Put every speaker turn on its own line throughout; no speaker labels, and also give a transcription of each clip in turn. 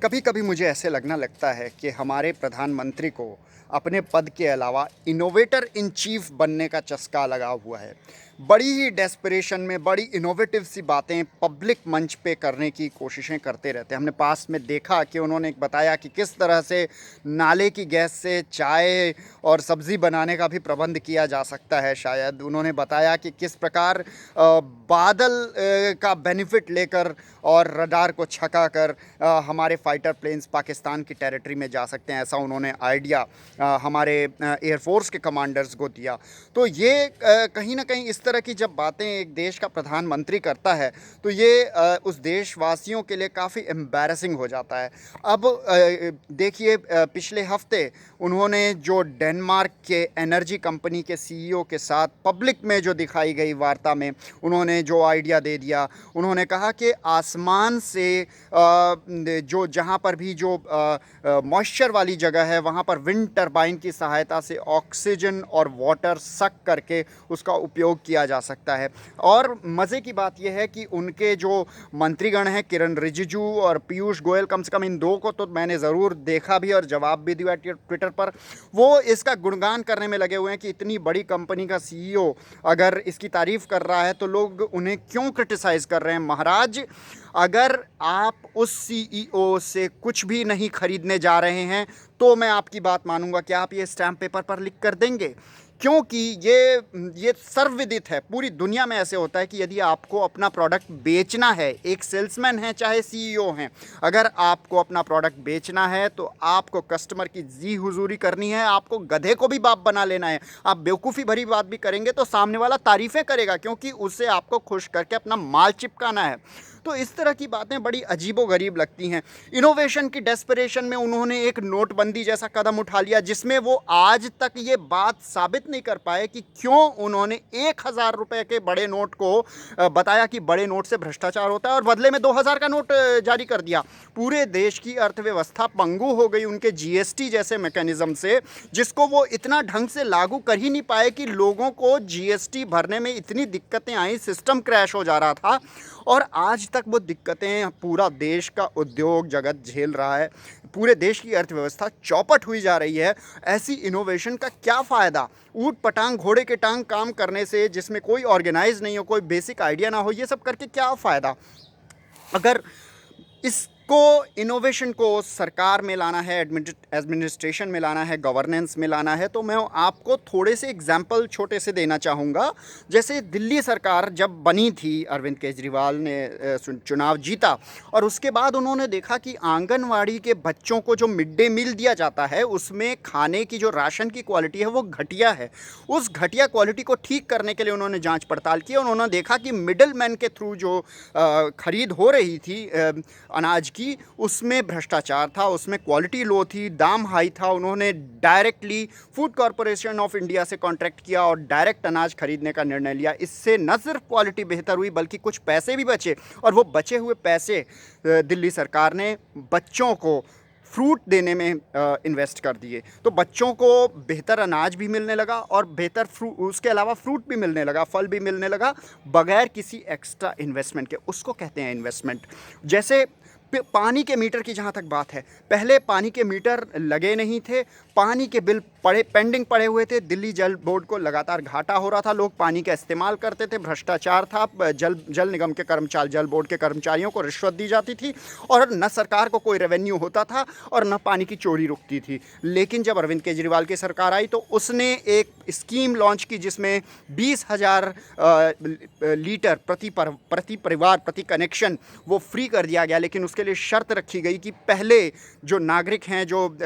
कभी कभी मुझे ऐसे लगना लगता है कि हमारे प्रधानमंत्री को अपने पद के अलावा इनोवेटर इन चीफ बनने का चस्का लगा हुआ है। बड़ी ही डेस्परेशन में बड़ी इनोवेटिव सी बातें पब्लिक मंच पे करने की कोशिशें करते रहते हैं। हमने पास में देखा कि उन्होंने एक बताया कि किस तरह से नाले की गैस से चाय और सब्ज़ी बनाने का भी प्रबंध किया जा सकता है। शायद उन्होंने बताया कि किस प्रकार बादल का बेनिफिट लेकर और रडार को छका कर हमारे फाइटर प्लेन्स पाकिस्तान की टेरिटरी में जा सकते हैं। ऐसा उन्होंने आइडिया हमारे एयरफोर्स के कमांडर्स को दिया। तो ये कहीं ना कहीं इस तरह की जब बातें एक देश का प्रधानमंत्री करता है तो ये उस देशवासियों के लिए काफ़ी एम्बैरसिंग हो जाता है। अब देखिए, पिछले हफ्ते उन्होंने जो डेनमार्क के एनर्जी कंपनी के सीईओ के साथ पब्लिक में जो दिखाई गई वार्ता में उन्होंने जो आइडिया दे दिया, उन्होंने कहा कि आसमान से जो जहाँ पर भी जो मॉइस्चर वाली जगह है वहाँ पर विंड टरबाइन की सहायता से ऑक्सीजन और वाटर सक करके उसका उपयोग किया जा सकता है। और मज़े की बात यह है कि उनके जो मंत्रीगण हैं किरण रिजिजू और पीयूष गोयल, कम से कम इन दो को तो मैंने ज़रूर देखा भी और जवाब भी दिया ट्विटर पर। वो इसका गुणगान करने में लगे हुए हैं कि इतनी बड़ी कंपनी का सीईओ अगर इसकी तारीफ़ कर रहा है तो लोग उन्हें क्यों क्रिटिसाइज़ कर रहे हैं। महाराज, अगर आप उस सीईओ से कुछ भी नहीं खरीदने जा रहे हैं तो मैं आपकी बात मानूंगा कि आप ये स्टैम्प पेपर पर लिख कर देंगे, क्योंकि ये सर्वविदित है। पूरी दुनिया में ऐसे होता है कि यदि आपको अपना प्रोडक्ट बेचना है, एक सेल्समैन है चाहे सीईओ हैं, अगर आपको अपना प्रोडक्ट बेचना है तो आपको कस्टमर की जी हुजूरी करनी है, आपको गधे को भी बाप बना लेना है। आप बेवकूफ़ी भरी बात भी करेंगे तो सामने वाला तारीफ़ें करेगा, क्योंकि उसे आपको खुश करके अपना माल चिपकाना है। तो इस तरह की बातें बड़ी अजीबोगरीब लगती हैं। इनोवेशन की डेस्परेशन में उन्होंने एक नोटबंदी जैसा कदम उठा लिया जिसमें वो आज तक ये बात साबित नहीं कर पाए कि क्यों उन्होंने 1,000 रुपये के बड़े नोट को बताया कि बड़े नोट से भ्रष्टाचार होता है और बदले में 2,000 का नोट जारी कर दिया। पूरे देश की अर्थव्यवस्था पंगु हो गई उनके जीएसटी जैसे मैकेनिज्म से, जिसको वो इतना ढंग से लागू कर ही नहीं पाए कि लोगों को जीएसटी भरने में इतनी दिक्कतें आई, सिस्टम क्रैश हो जा रहा था। और आज तक वो दिक्कतें पूरा देश का उद्योग जगत झेल रहा है, पूरे देश की अर्थव्यवस्था चौपट हुई जा रही है। ऐसी इनोवेशन का क्या फ़ायदा? ऊट पटांग घोड़े के टांग काम करने से, जिसमें कोई ऑर्गेनाइज नहीं हो, कोई बेसिक आइडिया ना हो, ये सब करके क्या फ़ायदा? अगर इसको इनोवेशन को सरकार में लाना है, एडमिनिस्ट्रेशन में लाना है, गवर्नेंस में लाना है, तो मैं आपको थोड़े से एग्जाम्पल छोटे से देना चाहूँगा। जैसे दिल्ली सरकार जब बनी थी, अरविंद केजरीवाल ने चुनाव जीता और उसके बाद उन्होंने देखा कि आंगनवाड़ी के बच्चों को जो मिड डे मील दिया जाता है उसमें खाने की जो राशन की क्वालिटी है वो घटिया है। उस घटिया क्वालिटी को ठीक करने के लिए उन्होंने जाँच पड़ताल की। उन्होंने देखा कि मिडल मैन के थ्रू जो खरीद हो रही थी अनाज की, उसमें भ्रष्टाचार था, उसमें क्वालिटी लो थी, दाम हाई था। उन्होंने directly food corporation of India से कॉन्ट्रैक्ट किया और डायरेक्ट अनाज खरीदने का निर्णय लिया। इससे न सिर्फ क्वालिटी बेहतर हुई बल्कि कुछ पैसे भी बचे, और वो बचे हुए पैसे दिल्ली सरकार ने बच्चों को फ्रूट देने में इन्वेस्ट कर दिए। तो बच्चों को बेहतर अनाज भी मिलने लगा और बेहतर उसके अलावा फ्रूट भी मिलने लगा, फल भी मिलने लगा, बगैर किसी एक्स्ट्रा इन्वेस्टमेंट के। उसको कहते हैं इन्वेस्टमेंट। जैसे पानी के मीटर की जहाँ तक बात है, पहले पानी के मीटर लगे नहीं थे, पानी के बिल पेंडिंग पड़े हुए थे, दिल्ली जल बोर्ड को लगातार घाटा हो रहा था, लोग पानी का इस्तेमाल करते थे, भ्रष्टाचार था, जल निगम के जल बोर्ड के कर्मचारियों को रिश्वत दी जाती थी और न सरकार को कोई रेवेन्यू होता था और न पानी की चोरी रुकती थी। लेकिन जब अरविंद केजरीवाल की सरकार आई तो उसने एक स्कीम लॉन्च की जिसमें 20,000 लीटर प्रति परिवार प्रति कनेक्शन वो फ्री कर दिया गया। लेकिन उसके लिए शर्त रखी गई कि पहले जो नागरिक हैं, जो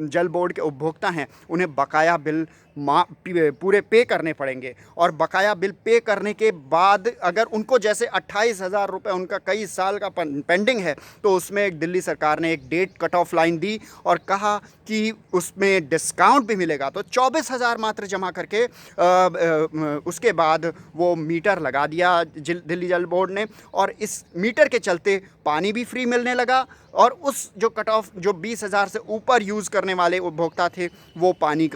जल बोर्ड के उपभोक्ता हैं, उन्हें बकाया बिल पूरे पे करने पड़ेंगे। और बकाया बिल पे करने के बाद अगर उनको जैसे 28,000 रुपये उनका कई साल का पेंडिंग है तो उसमें दिल्ली सरकार ने एक डेट कट ऑफ लाइन दी और कहा कि उसमें डिस्काउंट भी मिलेगा। तो 24,000 मात्र जमा करके उसके बाद वो मीटर लगा दिया दिल्ली जल बोर्ड ने, और इस मीटर के चलते पानी भी फ्री मिलने लगा और उस जो कट ऑफ जो 20,000 से ऊपर यूज़ करने वाले उपभोक्ता थे वो पानी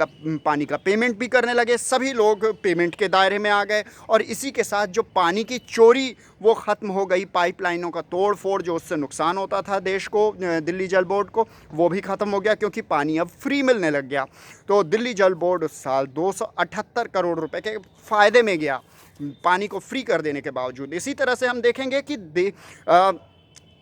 का पेमेंट भी करने लगे, सभी लोग पेमेंट के दायरे में आ गए और इसी के साथ जो पानी की चोरी वो ख़त्म हो गई। पाइपलाइनों का तोड़ फोड़ जो उससे नुकसान होता था देश को, दिल्ली जल बोर्ड को, वो भी ख़त्म हो गया क्योंकि पानी अब फ्री मिलने लग गया। तो दिल्ली जल बोर्ड उस साल 278 करोड़ रुपए के फ़ायदे में गया पानी को फ्री कर देने के बावजूद। इसी तरह से हम देखेंगे कि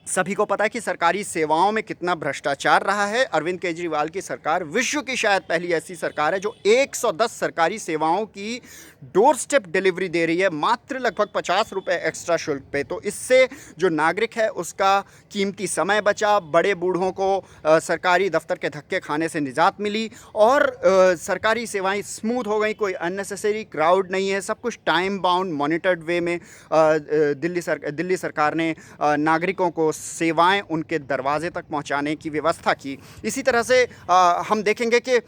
सभी को पता है कि सरकारी सेवाओं में कितना भ्रष्टाचार रहा है। अरविंद केजरीवाल की सरकार विश्व की शायद पहली ऐसी सरकार है जो 110 सरकारी सेवाओं की डोर स्टेप डिलीवरी दे रही है मात्र लगभग 50 रुपये एक्स्ट्रा शुल्क पे। तो इससे जो नागरिक है उसका कीमती समय बचा, बड़े बूढ़ों को सरकारी दफ्तर के धक्के खाने से निजात मिली और सरकारी सेवाएं स्मूथ हो गई, कोई अननेसेसरी क्राउड नहीं है, सब कुछ टाइम बाउंड मॉनिटर्ड वे में दिल्ली सरकार ने नागरिकों को सेवाएं उनके दरवाजे तक पहुंचाने की व्यवस्था की। इसी तरह से हम देखेंगे कि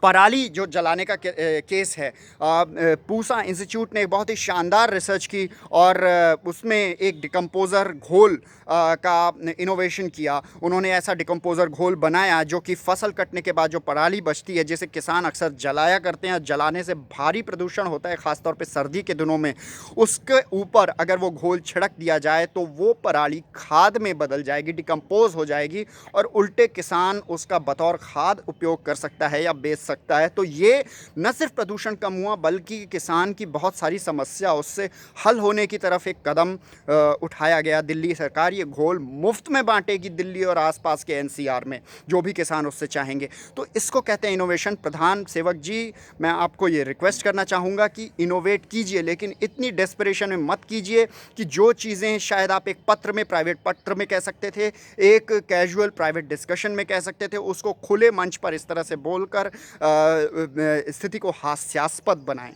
पराली जो जलाने का केस है, पूसा इंस्टीट्यूट ने एक बहुत ही शानदार रिसर्च की और उसमें एक डिकम्पोज़र घोल का इनोवेशन किया। उन्होंने ऐसा डिकम्पोज़र घोल बनाया जो कि फसल कटने के बाद जो पराली बचती है, जिसे किसान अक्सर जलाया करते हैं, जलाने से भारी प्रदूषण होता है ख़ासतौर पे सर्दी के दिनों में, उसके ऊपर अगर वो घोल छिड़क दिया जाए तो वो पराली खाद में बदल जाएगी, डिकम्पोज़ हो जाएगी और उल्टे किसान उसका बतौर खाद उपयोग कर सकता है या बेच सकता है। तो ये न सिर्फ प्रदूषण कम हुआ बल्कि किसान की बहुत सारी समस्या उससे हल होने की तरफ एक कदम उठाया गया। दिल्ली सरकार ये घोल मुफ्त में बांटेगी दिल्ली और आसपास के एनसीआर में, जो भी किसान उससे चाहेंगे। तो इसको कहते हैं इनोवेशन। प्रधान सेवक जी, मैं आपको ये रिक्वेस्ट करना चाहूँगा कि इनोवेट कीजिए, लेकिन इतनी डेस्परेशन में मत कीजिए कि जो चीज़ें शायद आप एक पत्र में, प्राइवेट पत्र में कह सकते थे, एक कैजुअल प्राइवेट डिस्कशन में कह सकते थे, उसको खुले मंच पर इस तरह से बोलकर स्थिति को हास्यास्पद बनाएं।